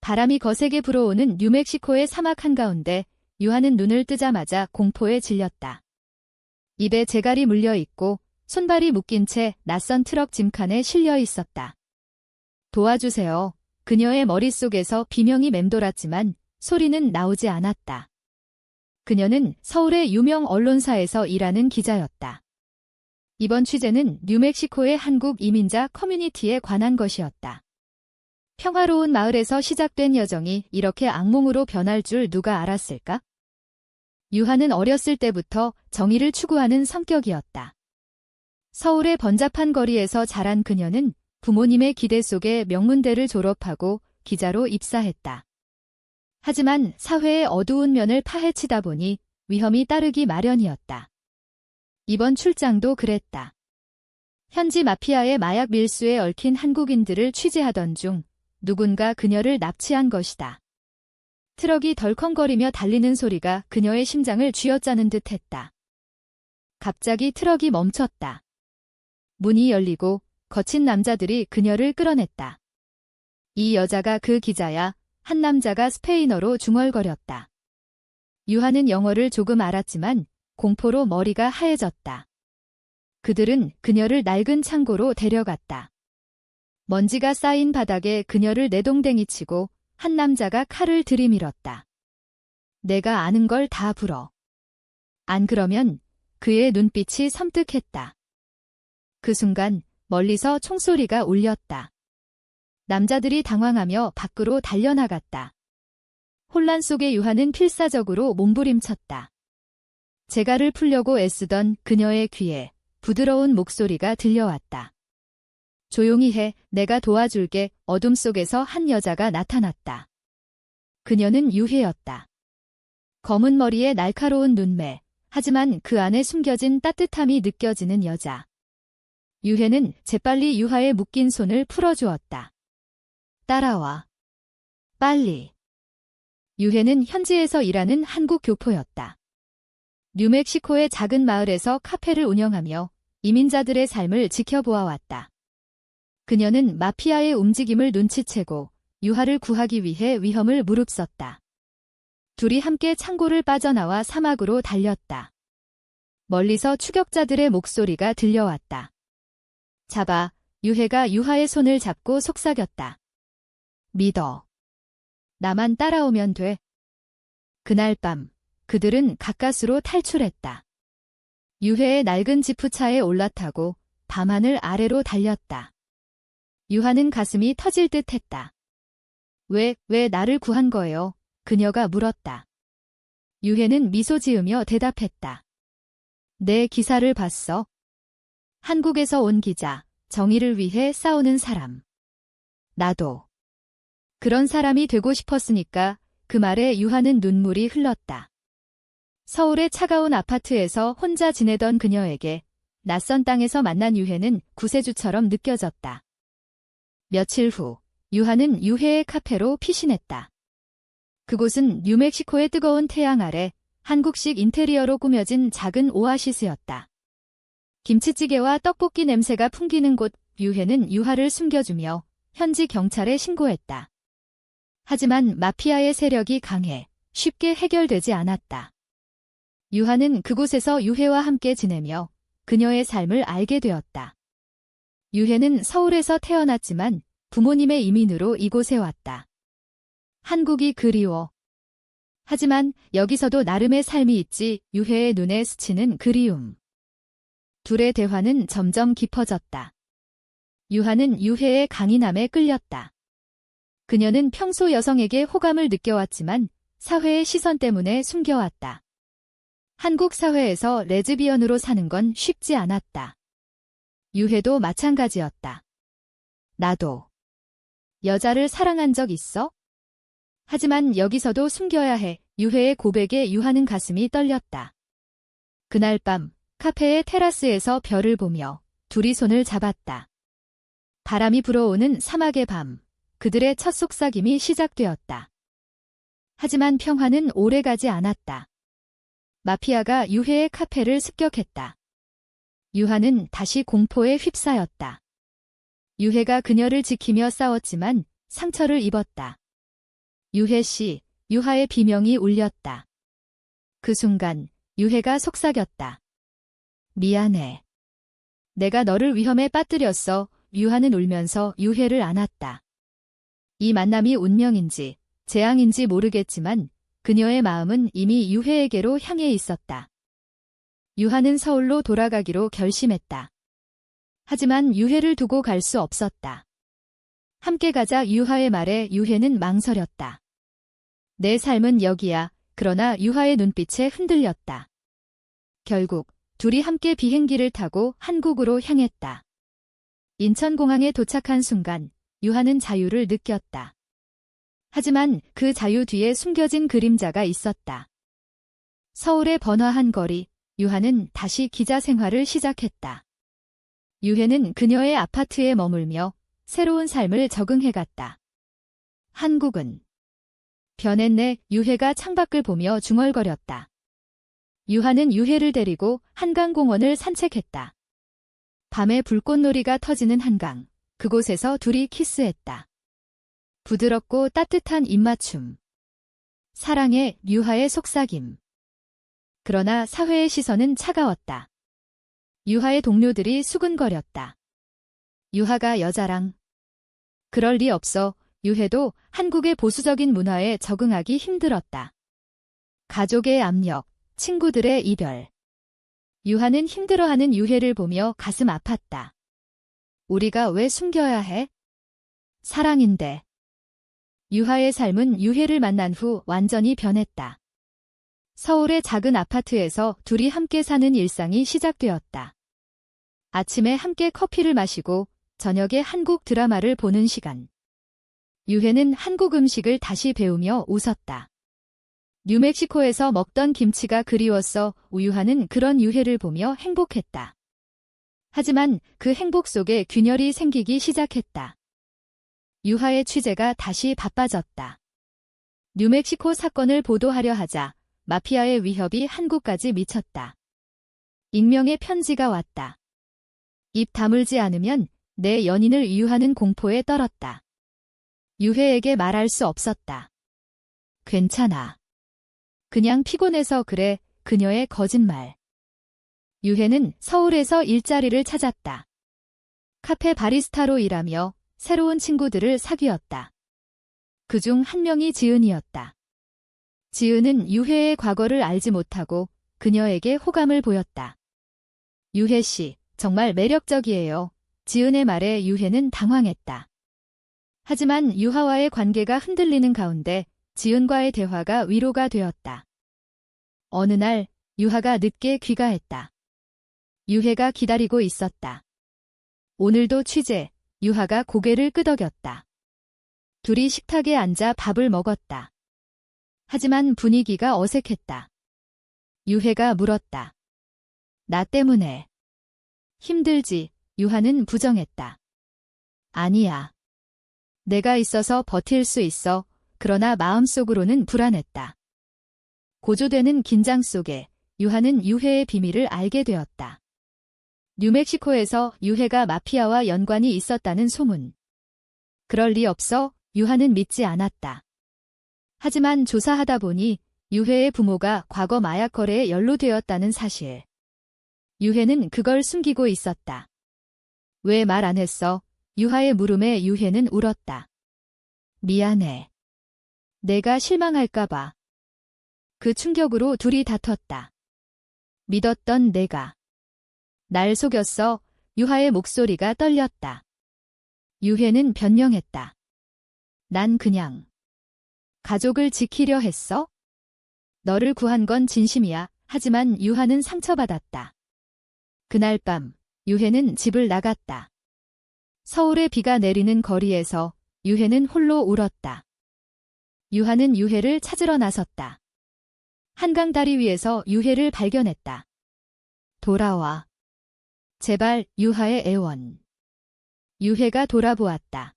바람이 거세게 불어오는 뉴멕시코의 사막 한가운데 유하는 눈을 뜨자마자 공포에 질렸다. 입에 재갈이 물려있고 손발이 묶인 채 낯선 트럭 짐칸에 실려 있었다. 도와주세요. 그녀의 머릿속에서 비명이 맴돌았지만 소리는 나오지 않았다. 그녀는 서울의 유명 언론사에서 일하는 기자였다. 이번 취재는 뉴멕시코의 한국 이민자 커뮤니티에 관한 것이었다. 평화로운 마을에서 시작된 여정이 이렇게 악몽으로 변할 줄 누가 알았을까? 유하는 어렸을 때부터 정의를 추구하는 성격이었다. 서울의 번잡한 거리에서 자란 그녀는 부모님의 기대 속에 명문대를 졸업하고 기자로 입사했다. 하지만 사회의 어두운 면을 파헤치다 보니 위험이 따르기 마련이었다. 이번 출장도 그랬다. 현지 마피아의 마약 밀수에 얽힌 한국인들을 취재하던 중 누군가 그녀를 납치한 것이다. 트럭이 덜컹거리며 달리는 소리가 그녀의 심장을 쥐어짜는 듯 했다. 갑자기 트럭이 멈췄다. 문이 열리고 거친 남자들이 그녀를 끌어냈다. 이 여자가 그 기자야. 한 남자가 스페인어로 중얼거렸다. 유하는 영어를 조금 알았지만 공포로 머리가 하얘졌다. 그들은 그녀를 낡은 창고로 데려갔다. 먼지가 쌓인 바닥에 그녀를 내동댕이치고 한 남자가 칼을 들이밀었다. 내가 아는 걸 다 불어. 안 그러면 그의 눈빛이 섬뜩했다. 그 순간 멀리서 총소리가 울렸다. 남자들이 당황하며 밖으로 달려나갔다. 혼란 속에 유하는 필사적으로 몸부림쳤다. 재갈을 풀려고 애쓰던 그녀의 귀에 부드러운 목소리가 들려왔다. 조용히 해, 내가 도와줄게. 어둠 속에서 한 여자가 나타났다. 그녀는 유해였다. 검은 머리에 날카로운 눈매, 하지만 그 안에 숨겨진 따뜻함이 느껴지는 여자. 유해는 재빨리 유하의 묶인 손을 풀어주었다. 따라와. 빨리. 유해는 현지에서 일하는 한국 교포였다. 뉴멕시코의 작은 마을에서 카페를 운영하며 이민자들의 삶을 지켜보아왔다. 그녀는 마피아의 움직임을 눈치채고 유하를 구하기 위해 위험을 무릅썼다. 둘이 함께 창고를 빠져나와 사막으로 달렸다. 멀리서 추격자들의 목소리가 들려왔다. 잡아. 유해가 유하의 손을 잡고 속삭였다. 믿어. 나만 따라오면 돼. 그날 밤 그들은 가까스로 탈출했다. 유해의 낡은 지프차에 올라타고 밤하늘 아래로 달렸다. 유하는 가슴이 터질 듯 했다. 왜 나를 구한 거예요? 그녀가 물었다. 유해는 미소 지으며 대답했다. 내 기사를 봤어. 한국에서 온 기자, 정의를 위해 싸우는 사람. 나도. 그런 사람이 되고 싶었으니까. 그 말에 유하는 눈물이 흘렀다. 서울의 차가운 아파트에서 혼자 지내던 그녀에게 낯선 땅에서 만난 유해는 구세주처럼 느껴졌다. 며칠 후 유하는 유해의 카페로 피신했다. 그곳은 뉴멕시코의 뜨거운 태양 아래 한국식 인테리어로 꾸며진 작은 오아시스였다. 김치찌개와 떡볶이 냄새가 풍기는 곳. 유해는 유하를 숨겨주며 현지 경찰에 신고했다. 하지만 마피아의 세력이 강해 쉽게 해결되지 않았다. 유하는 그곳에서 유해와 함께 지내며 그녀의 삶을 알게 되었다. 유해는 서울에서 태어났지만 부모님의 이민으로 이곳에 왔다. 한국이 그리워. 하지만 여기서도 나름의 삶이 있지. 유해의 눈에 스치는 그리움. 둘의 대화는 점점 깊어졌다. 유하는 유해의 강인함에 끌렸다. 그녀는 평소 여성에게 호감을 느껴왔지만 사회의 시선 때문에 숨겨왔다. 한국 사회에서 레즈비언으로 사는 건 쉽지 않았다. 유해도 마찬가지였다. 나도. 여자를 사랑한 적 있어? 하지만 여기서도 숨겨야 해. 유해의 고백에 유하는 가슴이 떨렸다. 그날 밤 카페의 테라스에서 별을 보며 둘이 손을 잡았다. 바람이 불어오는 사막의 밤. 그들의 첫 속삭임이 시작되었다. 하지만 평화는 오래가지 않았다. 마피아가 유해의 카페를 습격했다. 유하는 다시 공포에 휩싸였다. 유해가 그녀를 지키며 싸웠지만 상처를 입었다. 유혜 씨, 유하의 비명이 울렸다. 그 순간 유혜가 속삭였다. 미안해. 내가 너를 위험에 빠뜨렸어. 유하는 울면서 유혜를 안았다. 이 만남이 운명인지 재앙인지 모르겠지만 그녀의 마음은 이미 유혜에게로 향해 있었다. 유하는 서울로 돌아가기로 결심했다. 하지만 유혜를 두고 갈 수 없었다. 함께 가자 유하의 말에 유혜는 망설였다. 내 삶은 여기야. 그러나 유하의 눈빛에 흔들렸다. 결국 둘이 함께 비행기를 타고 한국으로 향했다. 인천공항에 도착한 순간 유하는 자유를 느꼈다. 하지만 그 자유 뒤에 숨겨진 그림자가 있었다. 서울의 번화한 거리, 유하는 다시 기자 생활을 시작했다. 유혜는 그녀의 아파트에 머물며 새로운 삶을 적응해갔다. 한국은 변했네. 유혜가 창밖을 보며 중얼거렸다. 유하는 유혜를 데리고 한강공원을 산책했다. 밤에 불꽃놀이가 터지는 한강, 그곳에서 둘이 키스했다. 부드럽고 따뜻한 입맞춤. 사랑의 유하의 속삭임. 그러나 사회의 시선은 차가웠다. 유하의 동료들이 수근거렸다. 유하가 여자랑. 그럴 리 없어. 유혜도 한국의 보수적인 문화에 적응하기 힘들었다. 가족의 압력, 친구들의 이별. 유하는 힘들어하는 유혜를 보며 가슴 아팠다. 우리가 왜 숨겨야 해? 사랑인데. 유하의 삶은 유혜를 만난 후 완전히 변했다. 서울의 작은 아파트에서 둘이 함께 사는 일상이 시작되었다. 아침에 함께 커피를 마시고 저녁에 한국 드라마를 보는 시간. 유혜는 한국 음식을 다시 배우며 웃었다. 뉴멕시코에서 먹던 김치가 그리웠어. 유하는 그런 유혜를 보며 행복했다. 하지만 그 행복 속에 균열이 생기기 시작했다. 유하의 취재가 다시 바빠졌다. 뉴멕시코 사건을 보도하려 하자 마피아의 위협이 한국까지 미쳤다. 익명의 편지가 왔다. 입 다물지 않으면 내 연인을 유하는 공포에 떨었다. 유혜에게 말할 수 없었다. 괜찮아. 그냥 피곤해서 그래. 그녀의 거짓말. 유혜는 서울에서 일자리를 찾았다. 카페 바리스타로 일하며 새로운 친구들을 사귀었다. 그중 한 명이 지은이었다. 지은은 유혜의 과거를 알지 못하고 그녀에게 호감을 보였다. 유혜 씨, 정말 매력적이에요. 지은의 말에 유혜는 당황했다. 하지만 유하와의 관계가 흔들리는 가운데 지은과의 대화가 위로가 되었다. 어느 날 유하가 늦게 귀가했다. 유혜가 기다리고 있었다. 오늘도 취재. 유하가 고개를 끄덕였다. 둘이 식탁에 앉아 밥을 먹었다. 하지만 분위기가 어색했다. 유혜가 물었다. 나 때문에. 힘들지. 유하는 부정했다. 아니야. 내가 있어서 버틸 수 있어. 그러나 마음속으로는 불안했다. 고조되는 긴장 속에 유하는 유혜의 비밀을 알게 되었다. 뉴멕시코에서 유혜가 마피아와 연관이 있었다는 소문. 그럴 리 없어. 유하는 믿지 않았다. 하지만 조사하다 보니 유혜의 부모가 과거 마약 거래에 연루되었다는 사실. 유혜는 그걸 숨기고 있었다. 왜 말 안 했어? 유하의 물음에 유혜는 울었다. 미안해. 내가 실망할까봐. 그 충격으로 둘이 다퉜다. 믿었던 내가. 날 속였어. 유하의 목소리가 떨렸다. 유혜는 변명했다. 난 그냥 가족을 지키려 했어? 너를 구한 건 진심이야. 하지만 유하는 상처받았다. 그날 밤 유혜는 집을 나갔다. 서울의 비가 내리는 거리에서 유혜는 홀로 울었다. 유하는 유혜를 찾으러 나섰다. 한강 다리 위에서 유혜를 발견했다. 돌아와. 제발. 유하의 애원. 유혜가 돌아보았다.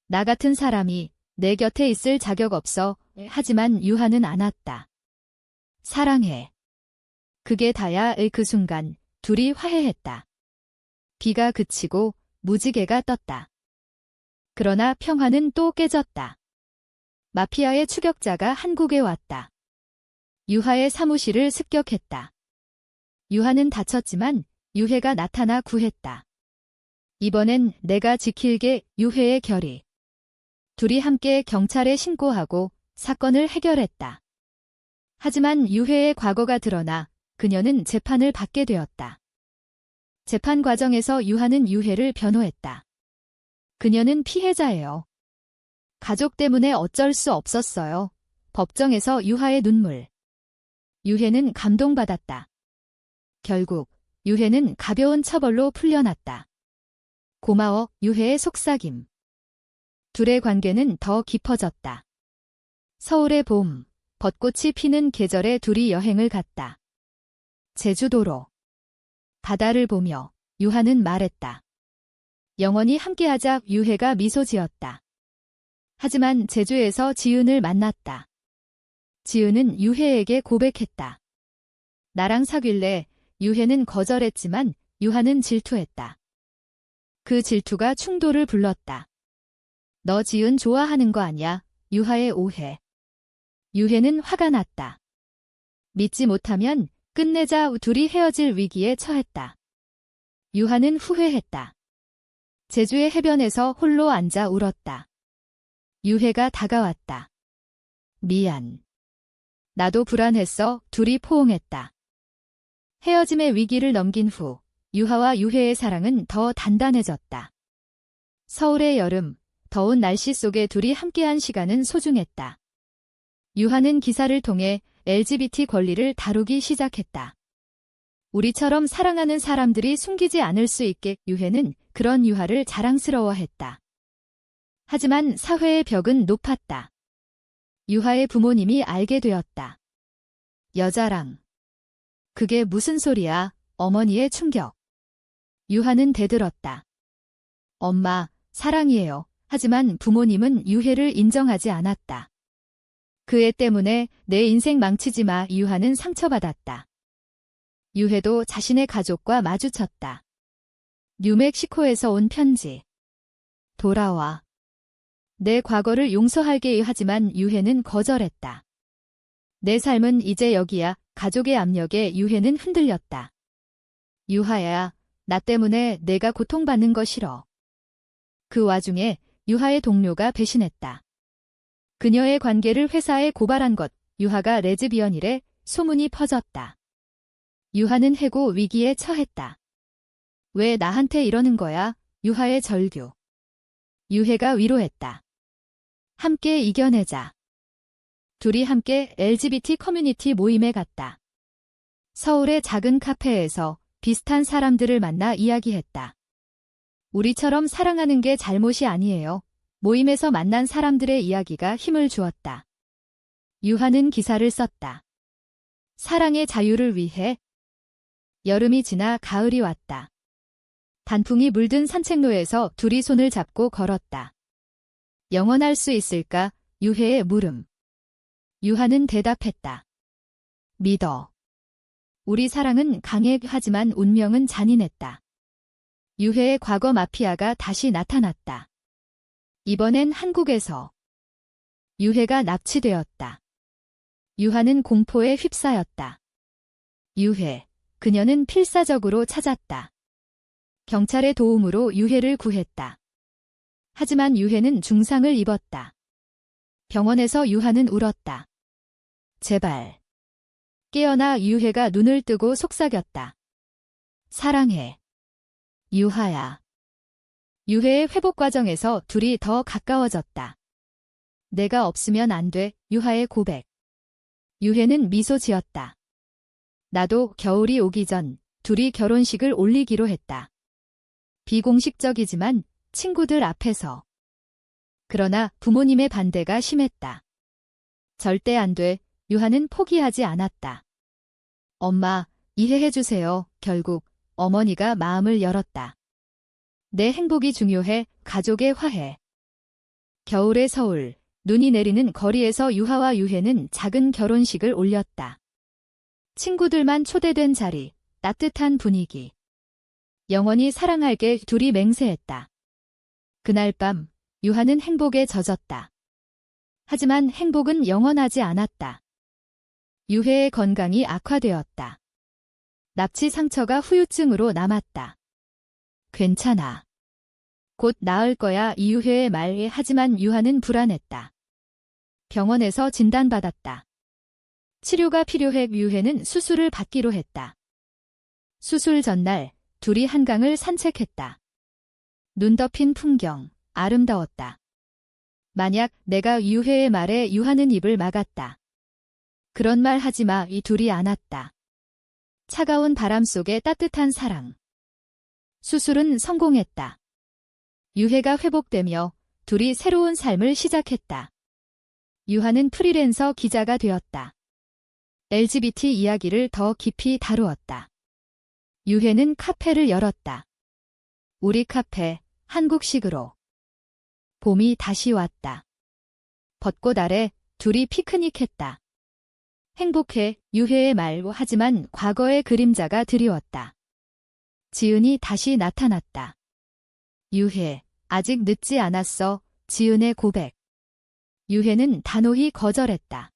나 같은 사람이 내 곁에 있을 자격 없어. 하지만 유하는 안았다. 사랑해. 그게 다야. 그 순간 둘이 화해했다. 비가 그치고 무지개가 떴다. 그러나 평화는 또 깨졌다. 마피아의 추격자가 한국에 왔다. 유하의 사무실을 습격했다. 유하는 다쳤지만 유해가 나타나 구했다. 이번엔 내가 지킬게 유해의 결의. 둘이 함께 경찰에 신고하고 사건을 해결했다. 하지만 유해의 과거가 드러나 그녀는 재판을 받게 되었다. 재판 과정에서 유하는 유해를 변호했다. 그녀는 피해자예요. 가족 때문에 어쩔 수 없었어요. 법정에서 유하의 눈물. 유해는 감동받았다. 결국 유해는 가벼운 처벌로 풀려났다. 고마워, 유해의 속삭임. 둘의 관계는 더 깊어졌다. 서울의 봄, 벚꽃이 피는 계절에 둘이 여행을 갔다. 제주도로. 바다를 보며 유하는 말했다. 영원히 함께하자. 유해가 미소 지었다. 하지만 제주에서 지은을 만났다. 지은은 유해에게 고백했다. 나랑 사귈래. 유해는 거절했지만 유하는 질투했다. 그 질투가 충돌을 불렀다. 너 지은 좋아하는 거 아냐? 유하의 오해. 유해는 화가 났다. 믿지 못하면 끝내자. 둘이 헤어질 위기에 처했다. 유하는 후회했다. 제주의 해변에서 홀로 앉아 울었다. 유해가 다가왔다. 미안. 나도 불안했어. 둘이 포옹했다. 헤어짐의 위기를 넘긴 후 유하와 유해의 사랑은 더 단단해졌다. 서울의 여름, 더운 날씨 속에 둘이 함께한 시간은 소중했다. 유하는 기사를 통해 LGBT 권리를 다루기 시작했다. 우리처럼 사랑하는 사람들이 숨기지 않을 수 있게. 유해는 그런 유하를 자랑스러워했다. 하지만 사회의 벽은 높았다. 유하의 부모님이 알게 되었다. 여자랑. 그게 무슨 소리야? 어머니의 충격. 유하는 대들었다. 엄마, 사랑이에요. 하지만 부모님은 유해를 인정하지 않았다. 그 애 때문에 내 인생 망치지 마. 유하는 상처받았다. 유해도 자신의 가족과 마주쳤다. 뉴멕시코에서 온 편지. 돌아와. 내 과거를 용서할게. 하지만 유해는 거절했다. 내 삶은 이제 여기야. 가족의 압력에 유해는 흔들렸다. 유하야, 나 때문에 내가 고통받는 거 싫어. 그 와중에 유하의 동료가 배신했다. 그녀의 관계를 회사에 고발한 것. 유하가 레즈비언이래. 소문이 퍼졌다. 유하는 해고 위기에 처했다. 왜 나한테 이러는 거야? 유하의 절규. 유해가 위로했다. 함께 이겨내자. 둘이 함께 LGBT 커뮤니티 모임에 갔다. 서울의 작은 카페에서 비슷한 사람들을 만나 이야기했다. 우리처럼 사랑하는 게 잘못이 아니에요. 모임에서 만난 사람들의 이야기가 힘을 주었다. 유하는 기사를 썼다. 사랑의 자유를 위해. 여름이 지나 가을이 왔다. 단풍이 물든 산책로에서 둘이 손을 잡고 걸었다. 영원할 수 있을까? 유해의 물음. 유하는 대답했다. 믿어. 우리 사랑은 강해. 하지만 운명은 잔인했다. 유해의 과거 마피아가 다시 나타났다. 이번엔 한국에서. 유해가 납치되었다. 유하는 공포에 휩싸였다. 유해. 그녀는 필사적으로 찾았다. 경찰의 도움으로 유해를 구했다. 하지만 유해는 중상을 입었다. 병원에서 유하는 울었다. 제발. 깨어나. 유해가 눈을 뜨고 속삭였다. 사랑해. 유하야. 유해의 회복 과정에서 둘이 더 가까워졌다. 내가 없으면 안 돼. 유하의 고백. 유해는 미소 지었다. 나도 겨울이 오기 전 둘이 결혼식을 올리기로 했다. 비공식적이지만 친구들 앞에서. 그러나 부모님의 반대가 심했다. 절대 안 돼. 유하는 포기하지 않았다. 엄마, 이해해주세요. 결국 어머니가 마음을 열었다. 내 행복이 중요해. 가족의 화해. 겨울의 서울, 눈이 내리는 거리에서 유하와 유해는 작은 결혼식을 올렸다. 친구들만 초대된 자리, 따뜻한 분위기. 영원히 사랑할게. 둘이 맹세했다. 그날 밤 유하는 행복에 젖었다. 하지만 행복은 영원하지 않았다. 유해의 건강이 악화되었다. 납치 상처가 후유증으로 남았다. 괜찮아. 곧 나을 거야. 이유해의 말에 하지만 유하는 불안했다. 병원에서 진단받았다. 치료가 필요해. 유해는 수술을 받기로 했다. 수술 전날 둘이 한강을 산책했다. 눈 덮인 풍경, 아름다웠다. 만약 내가 유해의 말에 유하는 입을 막았다. 그런 말 하지 마. 이 둘이 안았다. 차가운 바람 속에 따뜻한 사랑. 수술은 성공했다. 유해가 회복되며 둘이 새로운 삶을 시작했다. 유하는 프리랜서 기자가 되었다. LGBT 이야기를 더 깊이 다루었다. 유해는 카페를 열었다. 우리 카페, 한국식으로. 봄이 다시 왔다. 벚꽃 아래 둘이 피크닉했다. 행복해. 유해의 말로 하지만 과거의 그림자가 드리웠다. 지은이 다시 나타났다. 유해, 아직 늦지 않았어. 지은의 고백. 유해는 단호히 거절했다.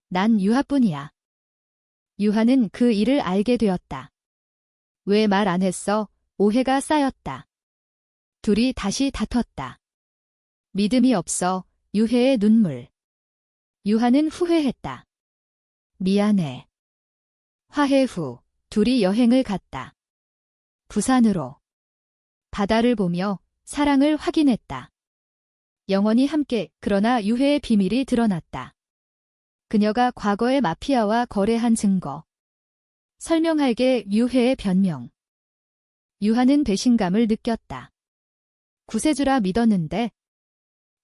난 유하뿐이야. 유하는 그 일을 알게 되었다. 왜 말 안 했어? 오해가 쌓였다. 둘이 다시 다퉜다. 믿음이 없어. 유해의 눈물. 유하는 후회했다. 미안해. 화해 후 둘이 여행을 갔다. 부산으로. 바다를 보며 사랑을 확인했다. 영원히 함께. 그러나 유해의 비밀이 드러났다. 그녀가 과거의 마피아와 거래한 증거. 설명할게. 유해의 변명. 유하는 배신감을 느꼈다. 구세주라 믿었는데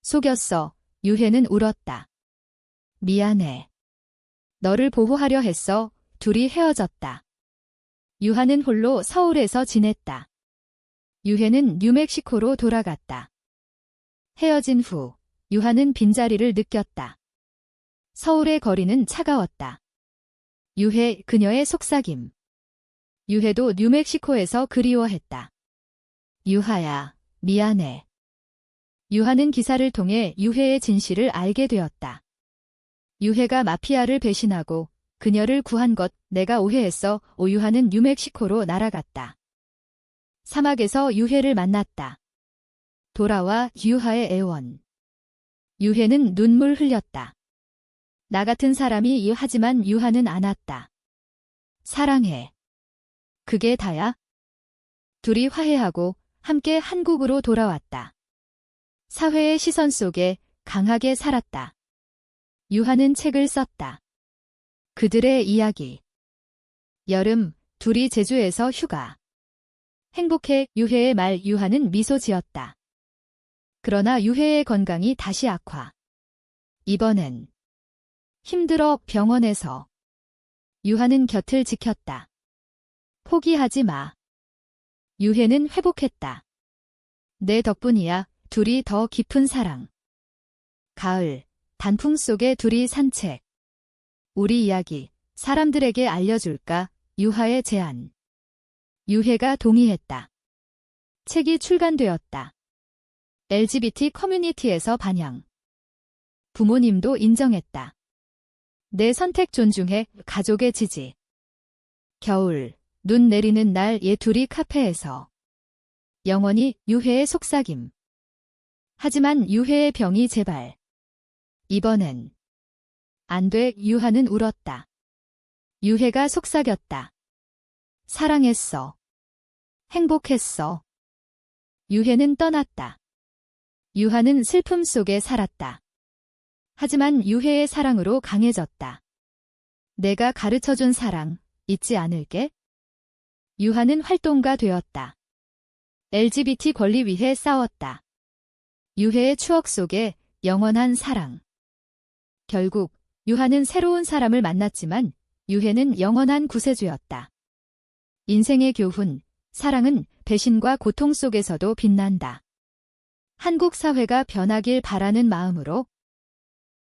속였어. 유해는 울었다. 미안해. 너를 보호하려 했어. 둘이 헤어졌다. 유하는 홀로 서울에서 지냈다. 유해는 뉴멕시코로 돌아갔다. 헤어진 후 유하는 빈자리를 느꼈다. 서울의 거리는 차가웠다. 유해, 그녀의 속삭임. 유해도 뉴멕시코에서 그리워했다. 유하야, 미안해. 유하는 기사를 통해 유해의 진실을 알게 되었다. 유해가 마피아를 배신하고 그녀를 구한 것. 내가 오해했어. 유하는 뉴멕시코로 날아갔다. 사막에서 유해를 만났다. 돌아와 유하의 애원. 유해는 눈물 흘렸다. 나 같은 사람이 하지만 유하는 안았다. 사랑해. 그게 다야? 둘이 화해하고 함께 한국으로 돌아왔다. 사회의 시선 속에 강하게 살았다. 유하는 책을 썼다. 그들의 이야기. 여름, 둘이 제주에서 휴가. 행복해. 유해의 말. 유하는 미소 지었다. 그러나 유해의 건강이 다시 악화. 이번엔 힘들어. 병원에서. 유하는 곁을 지켰다. 포기하지 마. 유해는 회복했다. 내 덕분이야. 둘이 더 깊은 사랑. 가을, 단풍 속에 둘이 산책. 우리 이야기, 사람들에게 알려줄까? 유하의 제안. 유해가 동의했다. 책이 출간되었다. LGBT 커뮤니티에서 반영. 부모님도 인정했다. 내 선택 존중해. 가족의 지지. 겨울, 눈 내리는 날 둘이 카페에서. 영원히 유해의 속삭임. 하지만 유해의 병이 재발. 이번엔 안 돼. 유하는 울었다. 유해가 속삭였다. 사랑했어. 행복했어. 유해는 떠났다. 유하는 슬픔 속에 살았다. 하지만 유해의 사랑으로 강해졌다. 내가 가르쳐준 사랑 잊지 않을게. 유하는 활동가 되었다. LGBT 권리 위해 싸웠다. 유해의 추억 속에 영원한 사랑. 결국 유하는 새로운 사람을 만났지만 유해는 영원한 구세주였다. 인생의 교훈, 사랑은 배신과 고통 속에서도 빛난다. 한국 사회가 변하길 바라는 마음으로